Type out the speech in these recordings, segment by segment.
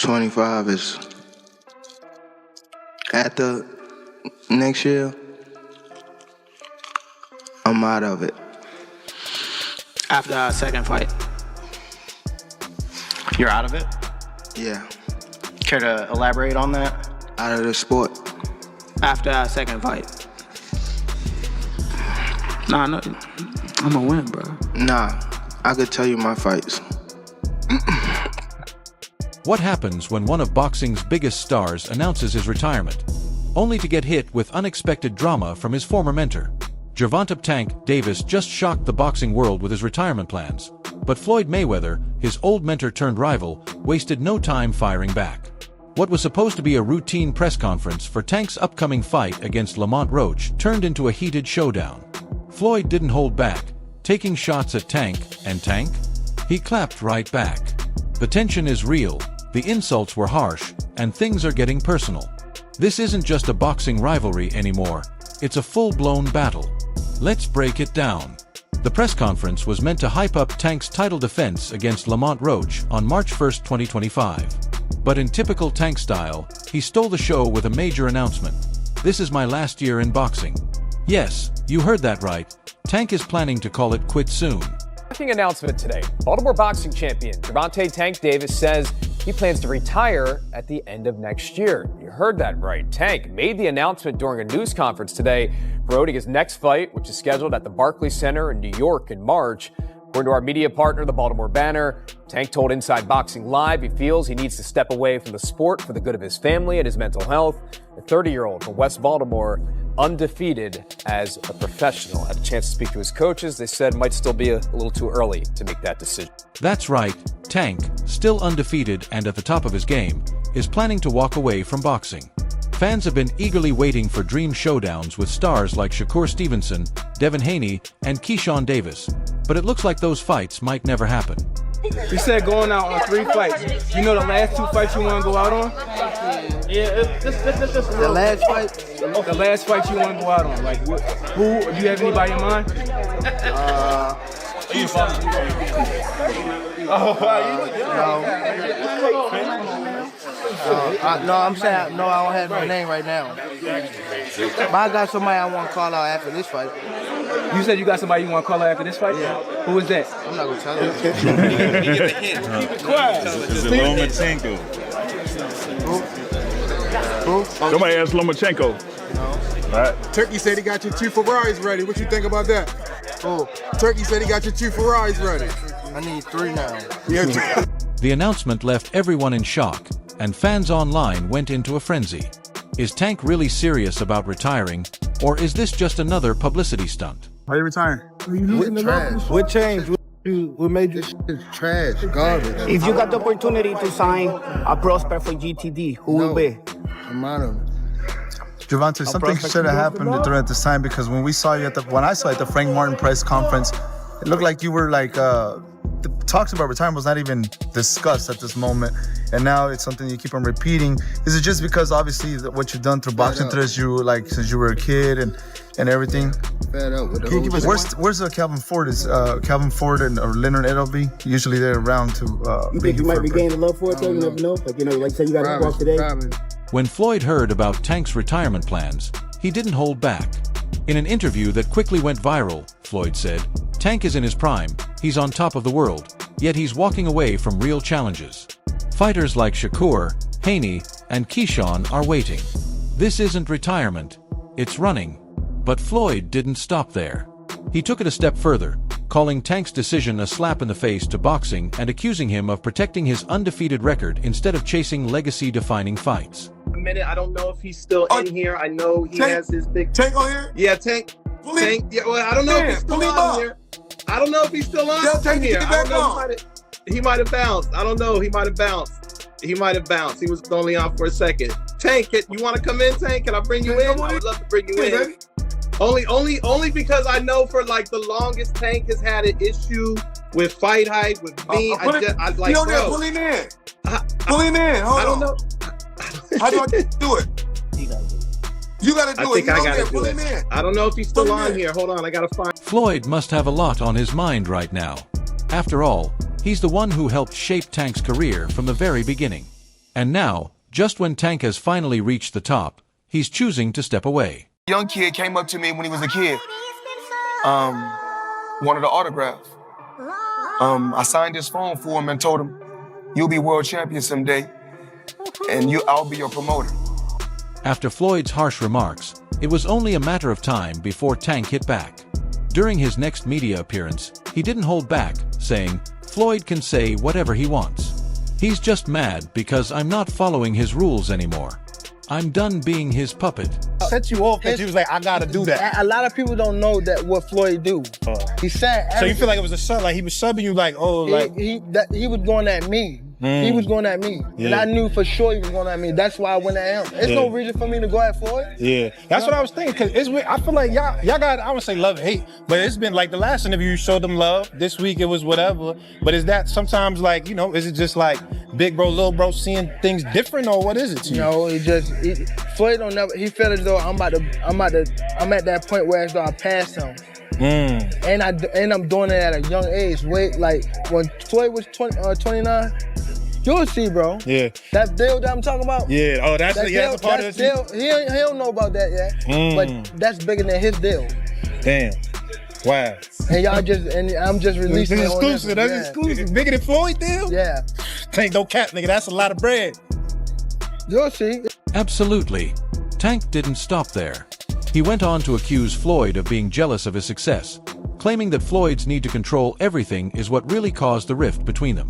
25 is after next year, I'm out of it. After our second fight. You're out of it? Yeah, Care to elaborate on that? out of the sport. After our second fight. Nah, no, I'm gonna win, bro. Nah, I could tell you my fights. What happens when one of boxing's biggest stars announces his retirement, only to get hit with unexpected drama from his former mentor? Gervonta "Tank" Davis just shocked the boxing world with his retirement plans, but Floyd Mayweather, his old mentor-turned-rival, wasted no time firing back. What was supposed to be a routine press conference for Tank's upcoming fight against Lamont Roach turned into a heated showdown. Floyd didn't hold back, taking shots at Tank, and Tank? He clapped right back. The tension is real, the insults were harsh, and things are getting personal. This isn't just a boxing rivalry anymore, it's a full-blown battle. Let's break it down. The press conference was meant to hype up Tank's title defense against Lamont Roach on March 1, 2025. But in typical Tank style, he stole the show with a major announcement. This is my last year in boxing. Yes, you heard that right. Tank is planning to call it quits soon. Shocking announcement today. Baltimore boxing champion Gervonta "Tank" Davis says he plans to retire at the end of next year. You heard that right. Tank made the announcement during a news conference today, promoting his next fight, which is scheduled at the Barclays Center in New York in March. According to our media partner, the Baltimore Banner, Tank told Inside Boxing Live he feels he needs to step away from the sport for the good of his family and his mental health. The 30-year-old from West Baltimore, undefeated as a professional. Had a chance to speak to his coaches. They said it might still be a little too early to make that decision. That's right, Tank, still undefeated and at the top of his game, is planning to walk away from boxing. Fans have been eagerly waiting for dream showdowns with stars like Shakur Stevenson, Devin Haney, and Keyshawn Davis. But it looks like those fights might never happen. You said going out on 3 fights. You know the last 2 fights you want to go out on? Yeah, The last fight? The last fight you want to go out on. Like, who? Do you have anybody in mind? No, I'm saying no. I don't have my name right now. But I got somebody I want to call out after this fight. You said you got somebody you want to call out after this fight? Yeah. Who is that? I'm not gonna tell you. Keep it quiet. Is it Lomachenko? Who? Somebody asked Lomachenko. No. All right. Turkey said he got your 2 Ferraris ready. What you think about that? Who? Turkey said he got your 2 Ferraris ready. I need 3 now. Yeah. The announcement left everyone in shock, and fans online went into a frenzy. Is Tank really serious about retiring, or is this just another publicity stunt? Are you retiring? What trash? What changed? What made you? It's trash, garbage. If you got the opportunity to sign a prospect for GTD, who will be? I'm out of it. Gervonta, something should have happened during this time, because when I saw you at the Frank Martin press conference, it looked like you were like the talks about retirement was not even discussed at this moment, and now it's something you keep on repeating. Is it just because obviously what you've done through boxing since you were a kid and everything? Fed up with the Where's Calvin Ford? Is Calvin Ford or Leonard Edelby? Usually they're around to. You think you might be gaining love for it though? You never know. Like say you got to walk today. When Floyd heard about Tank's retirement plans, he didn't hold back. In an interview that quickly went viral, Floyd said, "Tank is in his prime, he's on top of the world, yet he's walking away from real challenges. Fighters like Shakur, Haney, and Keyshawn are waiting. This isn't retirement, it's running." But Floyd didn't stop there. He took it a step further, calling Tank's decision a slap in the face to boxing and accusing him of protecting his undefeated record instead of chasing legacy-defining fights. Minute. I don't know if he's still in here. I know he has his big Tank on here? Yeah, Tank. Tank. Yeah, well, I don't know if he's still on here. I don't know if he's still on here. I don't know. He might have bounced. I don't know. He might have bounced. He was only on for a second. Tank, you want to come in, Tank? Can I bring you in? I would love to bring you in. Only because I know for like the longest Tank has had an issue with fight hype, with me. I like, bro. Pull him in. Pull him in. Hold on. I don't know. How do I do it? You gotta do it. I gotta pull him in. I don't know if he's still on here. Hold on, I gotta find. Floyd must have a lot on his mind right now. After all, he's the one who helped shape Tank's career from the very beginning. And now, just when Tank has finally reached the top, he's choosing to step away. Young kid came up to me when he was a kid. Wanted an autograph. I signed his phone for him and told him, "You'll be world champion someday, and I'll be your promoter." After Floyd's harsh remarks, it was only a matter of time before Tank hit back. During his next media appearance, he didn't hold back, saying, "Floyd can say whatever he wants. He's just mad because I'm not following his rules anymore. I'm done being his puppet." Set you off that you was like, I gotta do that. A lot of people don't know that what Floyd do. He said. So you feel like it was a sub, like he was subbing you, like, oh, like he was going at me. He was going at me, and I knew for sure he was going at me. That's why I went at him. There's no reason for me to go at Floyd. Yeah, that's what I was thinking. Cause it's weird. I feel like y'all got, I would say love and hate, but it's been like the last interview you showed them love. This week it was whatever. But is that sometimes like, you know, is it just like big bro, little bro seeing things different, or what is it to you? No, Floyd don't never. He felt as though I'm at that point where as though I passed him. And I'm doing it at a young age. Wait, like when Floyd was 29. You'll see, bro. Yeah. That deal that I'm talking about? Yeah. Oh, that's a part of this deal. He don't know about that yet. But that's bigger than his deal. Damn. Wow. And I'm just releasing it. Exclusive. That's exclusive. Bigger than Floyd deal? Yeah. Tank, don't cap, nigga. That's a lot of bread. You'll see. Absolutely. Tank didn't stop there. He went on to accuse Floyd of being jealous of his success, claiming that Floyd's need to control everything is what really caused the rift between them.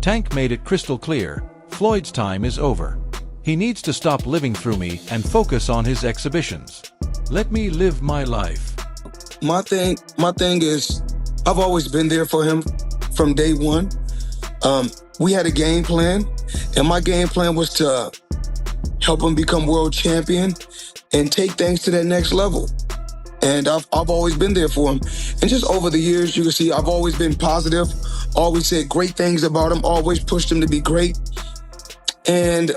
Tank made it crystal clear, Floyd's time is over. He needs to stop living through me and focus on his exhibitions. Let me live my life. My thing is, I've always been there for him from day one. We had a game plan, and my game plan was to help him become world champion and take things to that next level. And I've always been there for him. And just over the years, you can see I've always been positive, always said great things about him, always pushed him to be great. And,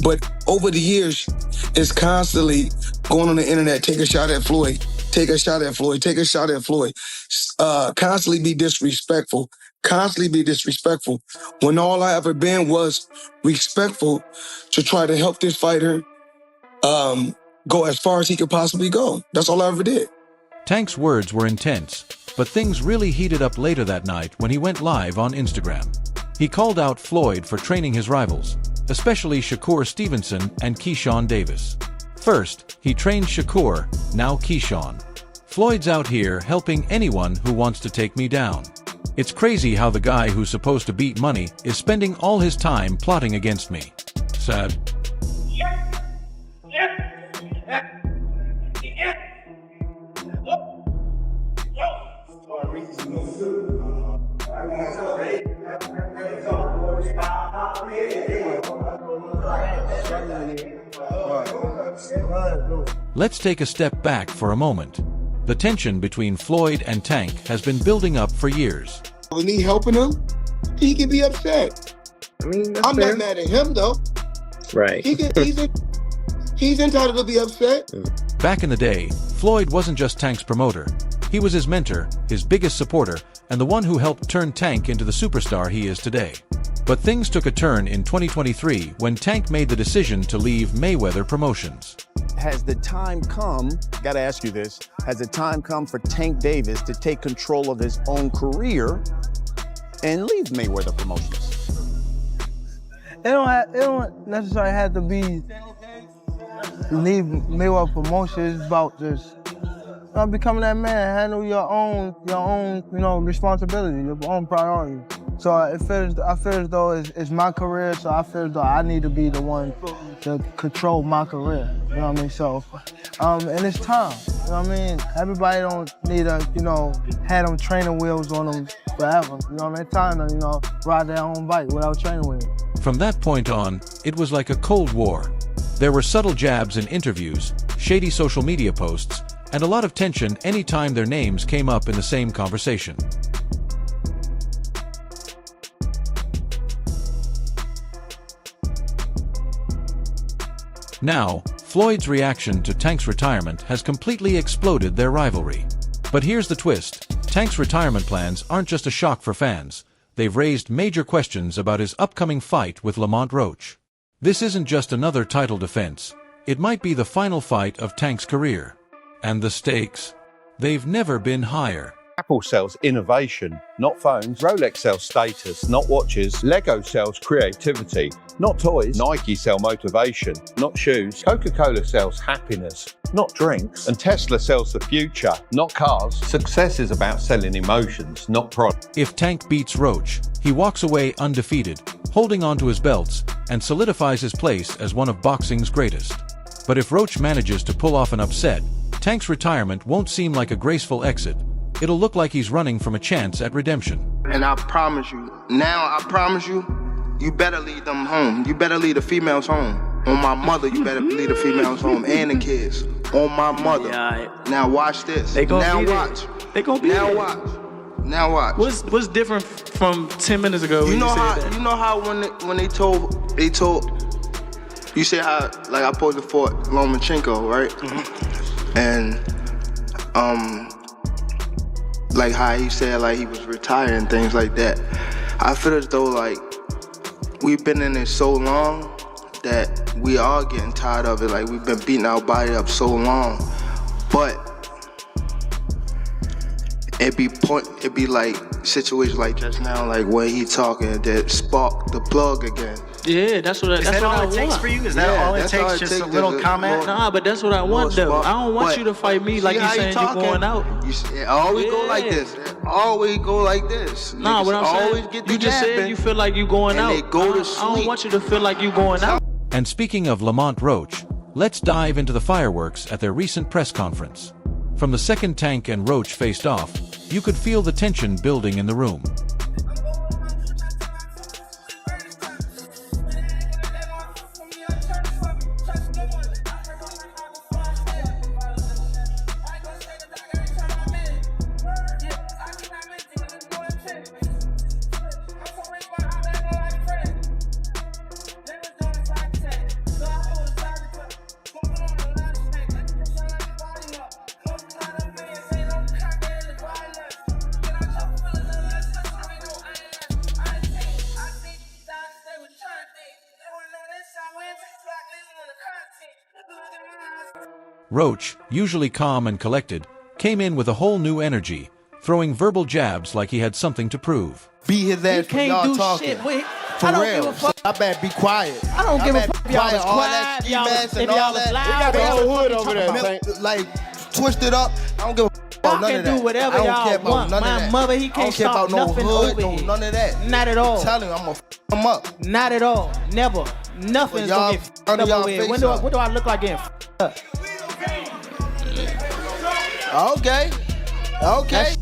but over the years, it's constantly going on the internet, take a shot at Floyd, take a shot at Floyd, take a shot at Floyd. Constantly be disrespectful, when all I ever been was respectful to try to help this fighter go as far as he could possibly go. That's all I ever did. Tank's words were intense, but things really heated up later that night when he went live on Instagram. He called out Floyd for training his rivals, especially Shakur Stevenson and Keyshawn Davis. First, he trained Shakur, now Keyshawn. Floyd's out here helping anyone who wants to take me down. It's crazy how the guy who's supposed to beat money is spending all his time plotting against me. Sad. Let's take a step back for a moment. The tension between Floyd and Tank has been building up for years. When he helping him, he can be upset. I mean, I'm not mad at him though. Right. He's entitled to be upset. Back in the day, Floyd wasn't just Tank's promoter. He was his mentor, his biggest supporter, and the one who helped turn Tank into the superstar he is today. But things took a turn in 2023 when Tank made the decision to leave Mayweather Promotions. Has the time come, gotta ask you this, has the time come for Tank Davis to take control of his own career and leave Mayweather Promotions? It don't necessarily have to be leave Mayweather Promotions. It's about just becoming that man, handle your own, responsibility, your own priority. So I feel as though it's my career, so I feel as though I need to be the one to control my career. You know what I mean? So, and it's time. You know what I mean? Everybody don't need to, have them training wheels on them forever. You know what I mean? It's time to, ride their own bike without training wheels. From that point on, it was like a Cold War. There were subtle jabs in interviews, shady social media posts, and a lot of tension anytime their names came up in the same conversation. Now, Floyd's reaction to Tank's retirement has completely exploded their rivalry. But here's the twist. Tank's retirement plans aren't just a shock for fans. They've raised major questions about his upcoming fight with Lamont Roach. This isn't just another title defense. It might be the final fight of Tank's career. And the stakes? They've never been higher. Apple sells innovation, not phones. Rolex sells status, not watches. Lego sells creativity, not toys. Nike sell motivation, not shoes. Coca-Cola sells happiness, not drinks. And Tesla sells the future, not cars. Success is about selling emotions, not products. If Tank beats Roach, he walks away undefeated, holding on to his belts, and solidifies his place as one of boxing's greatest. But if Roach manages to pull off an upset, Tank's retirement won't seem like a graceful exit. It'll look like he's running from a chance at redemption. And I promise you, you better lead them home. You better lead the females home. On my mother, you better lead the females home and the kids. On my mother. Yeah, now watch this. They gonna now be watch. There. They gonna be now there. watch. Now watch. What's different from 10 minutes ago? You know how when they told you say how like I posed for Lomachenko, right? Mm-hmm. And like how he said like he was retired and things like that. I feel as though like we've been in it so long that we are getting tired of it. Like we've been beating our body up so long, but it be like situations like just now, like when he talking that spark the plug again. Yeah, that's what I want. Takes for you? Is that all it takes? Just a little comment? Nah, but that's what I want though. I don't want you to fight me like you saying you're going out. It always go like this. It always go like this. Nah, what I'm saying, you just said you feel like you going out. They go to sleep. I don't want you to feel like you going out. And speaking of Lamont Roach, let's dive into the fireworks at their recent press conference. From the second Tank and Roach faced off, you could feel the tension building in the room. Roach, usually calm and collected, came in with a whole new energy, throwing verbal jabs like he had something to prove. Beat his ass for y'all talking. Shit. Wait, For real. I better be quiet. I don't give a fuck if y'all was all quiet, that ski y'all was- mask and if all y'all was that. loud, We got the whatever whole hood you over talking there. about. Like twisted up. I don't give a fuck about Y'all none can of that. do whatever I don't y'all care about want. none of My that. mother, he I don't can't care stop about no nothing hood, over no here. none of that. Not at all. I'm telling you, I'm gonna f him up. Not at all. Never. Nothing's Well, gonna y'all get under f***ed y'all over here. face What do I look like getting f***ed up? Okay. Okay.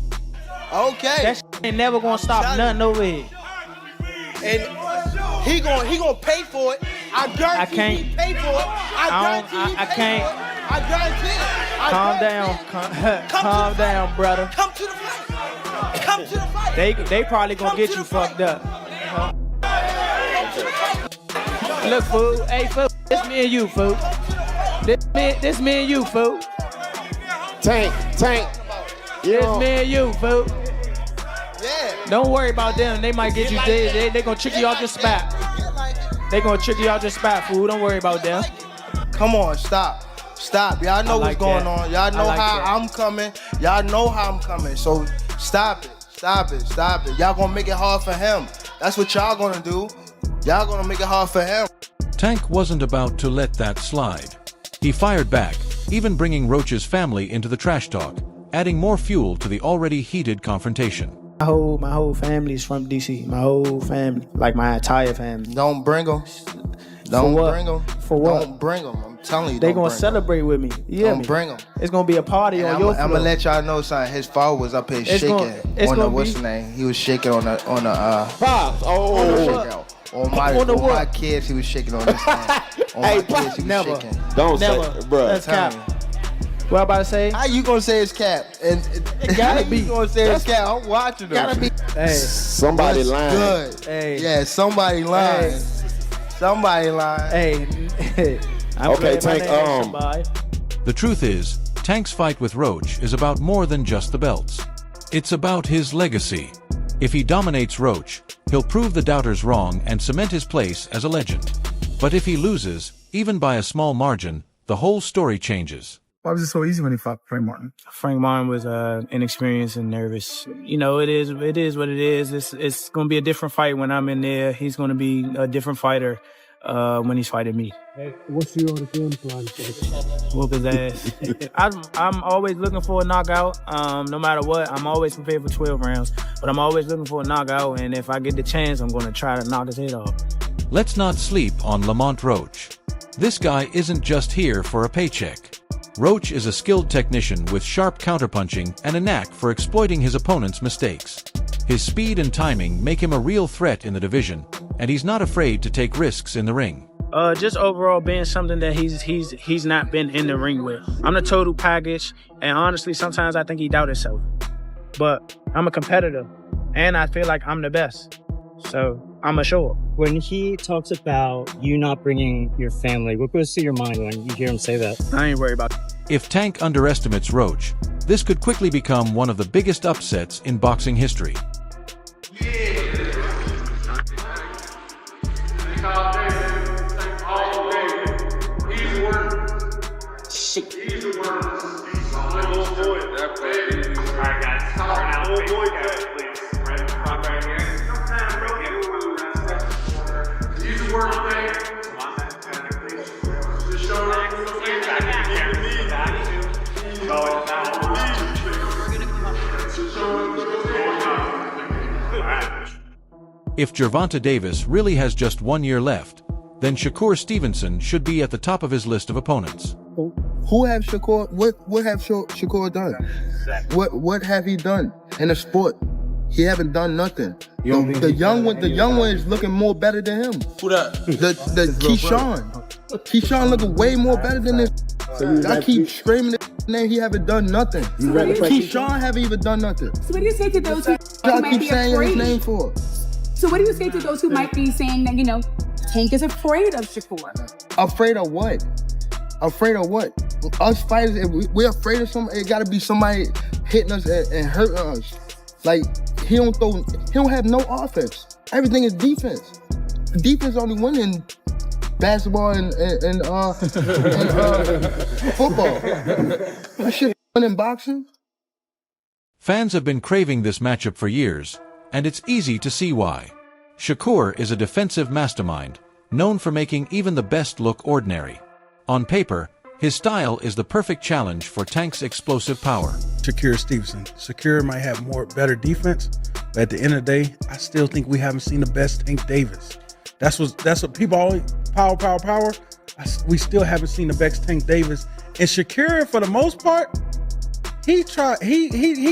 Okay. That shit ain't never gonna stop nothing over here. And he gonna pay for it. I guarantee he pay for it. I guarantee he pay for it. I guarantee it. Calm down. Calm down, brother. Come to the fight. Come to the fight. They probably gonna get you fucked up. Look, fool. Hey, fool. This me and you, fool. This me and you, fool. Tank. This me and you, fool. Yeah. Don't worry about them. They might get you. They gonna trick you out your spot. They gonna trick you out your spot, fool. Don't worry about them. Come on, stop. Y'all know what's going on. Y'all know how I'm coming. Y'all know how I'm coming. So stop it. Y'all gonna make it hard for him. That's what y'all gonna do. Y'all gonna make it hard for him. Tank wasn't about to let that slide. He fired back, even bringing Roach's family into the trash talk, adding more fuel to the already heated confrontation. My whole family's from DC. My whole family, like my entire family. Don't bring them. Don't bring them. For what? Don't bring them. I'm telling you. They gonna celebrate with me. Yeah, don't bring them. It's gonna be a party on your floor. I'm gonna let y'all know something. His father was up here shaking on the what's the name? He was shaking on the Pops. On my kids, he was shaking on this thing. On my kids, he was never. shaking. Don't Never. say, bro. That's cap. What I about to say? How you gonna say it's cap? And gotta how be. you gonna say it's cap? I'm watching them. Gotta be. Hey. Somebody lying. Good. Hey. Yeah, somebody lying. Hey. Somebody lying. Hey. Okay, Tank. The truth is, Tank's fight with Roach is about more than just the belts. It's about his legacy. If he dominates Roach, he'll prove the doubters wrong and cement his place as a legend. But if he loses, even by a small margin, the whole story changes. Why was it so easy when he fought Frank Martin? Frank Martin was inexperienced and nervous. You know, it is what it is. It's going to be a different fight when I'm in there. He's going to be a different fighter when he's fighting me. Hey, what's your game plan? Whoop his ass. I'm always looking for a knockout. No matter what, I'm always prepared for 12 rounds. But I'm always looking for a knockout, and if I get the chance, I'm going to try to knock his head off. Let's not sleep on Lamont Roach. This guy isn't just here for a paycheck. Roach is a skilled technician with sharp counterpunching and a knack for exploiting his opponent's mistakes. His speed and timing make him a real threat in the division, and he's not afraid to take risks in the ring. Just overall being something that he's not been in the ring with. I'm the total package, and honestly, sometimes I think he doubts himself. But I'm a competitor, and I feel like I'm the best. So I'm a show up. When he talks about you not bringing your family, what goes through your mind when you hear him say that? I ain't worried about it. If Tank underestimates Roach, this could quickly become one of the biggest upsets in boxing history. If Gervonta Davis really has just 1 year left, then Shakur Stevenson should be at the top of his list of opponents. Who have Shakur? What have Shakur done? What have he done in the sport? He haven't done nothing. The young one is looking more better than him. Who that? The Keyshawn looking way more better than this. I keep screaming his name. He haven't done nothing. Keyshawn haven't even done nothing. So what do you say to those who Y'all keep saying his name for? So what do you say to those who might be saying that, you know, Tank is afraid of Shakur? Afraid of what? Afraid of what? Us fighters, if we're afraid of somebody, it gotta be somebody hitting us and hurting us. Like, he don't have no offense. Everything is defense. Defense only win in basketball and football. That shit win in boxing. Fans have been craving this matchup for years, and it's easy to see why. Shakur is a defensive mastermind, known for making even the best look ordinary. On paper, his style is the perfect challenge for Tank's explosive power. Shakur Stevenson. Shakur might have better defense, but at the end of the day, I still think we haven't seen the best Tank Davis. That's what people always power. We still haven't seen the best Tank Davis. And Shakur, for the most part, he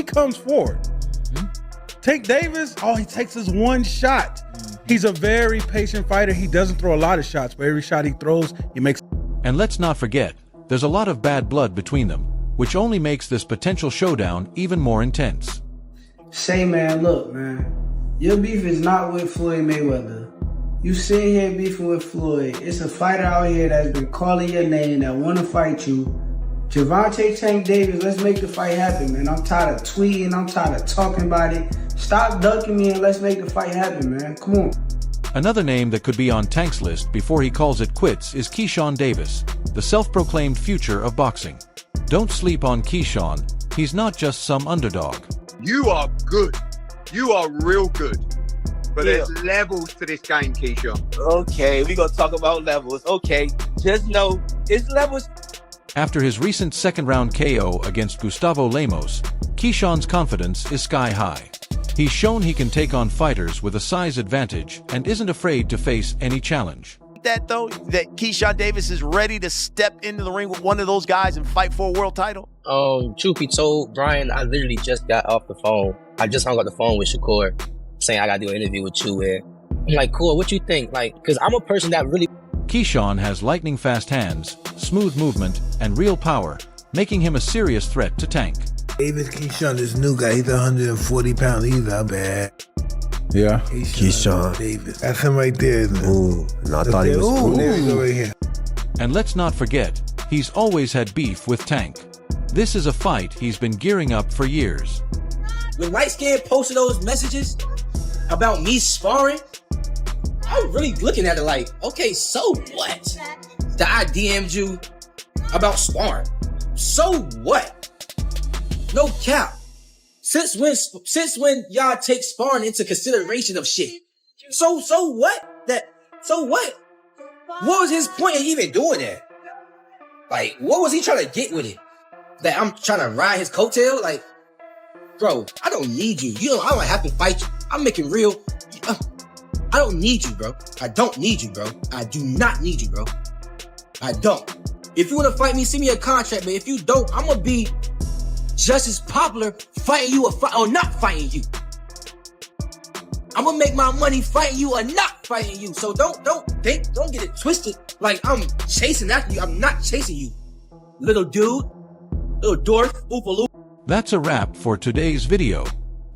comes forward. Tank Davis, all he takes is one shot. He's a very patient fighter. He doesn't throw a lot of shots, but every shot he throws, he makes. And let's not forget, there's a lot of bad blood between them, which only makes this potential showdown even more intense. Say, man, look, man, your beef is not with Floyd Mayweather. You sitting here beefing with Floyd. It's a fighter out here that's been calling your name that want to fight you. Gervonta Tank Davis, let's make the fight happen, man. I'm tired of tweeting. I'm tired of talking about it. Stop ducking me and let's make the fight happen, man. Come on. Another name that could be on Tank's list before he calls it quits is Keyshawn Davis, the self-proclaimed future of boxing. Don't sleep on Keyshawn. He's not just some underdog. You are good. You are real good. But there's levels to this game, Keyshawn. Okay, we're going to talk about levels. Okay, just know it's levels. After his recent second-round KO against Gustavo Lemos, Keyshawn's confidence is sky-high. He's shown he can take on fighters with a size advantage and isn't afraid to face any challenge. That Keyshawn Davis is ready to step into the ring with one of those guys and fight for a world title? Truth be told, Brian, I literally just got off the phone. I just hung up the phone with Shakur, saying I got to do an interview with you. And I'm like, cool, what you think? Like, because I'm a person that really... Keyshawn has lightning-fast hands, smooth movement, and real power, making him a serious threat to Tank. David Keyshawn, this new guy, he's 140 pounds. He's not bad. Yeah. Keyshawn Davis. That's him right there, isn't it? Ooh, no, I thought he was. There we go right here. And let's not forget, he's always had beef with Tank. This is a fight he's been gearing up for years. When Light Skin posted those messages about me sparring, I was really looking at it like, okay, so what? That I DM'd you about sparring. So what? No cap. Since when y'all take sparring into consideration of shit? So what? So what? What was his point in even doing that? Like, what was he trying to get with it? That I'm trying to ride his coattail? Like, bro, I don't need you. I don't have to fight you. I'm making real. I don't need you, bro. I don't need you, bro. I do not need you, bro. I don't. If you want to fight me, send me a contract, but if you don't, I'm going to be just as popular fighting you or not fighting you. I'm going to make my money fighting you or not fighting you. So don't get it twisted like I'm chasing after you. I'm not chasing you. Little dude, little dwarf, oofaloo. That's a wrap for today's video.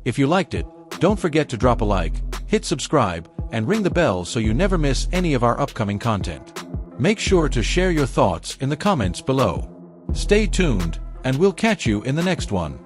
If you liked it, don't forget to drop a like, hit subscribe, and ring the bell so you never miss any of our upcoming content. Make sure to share your thoughts in the comments below. Stay tuned, and we'll catch you in the next one.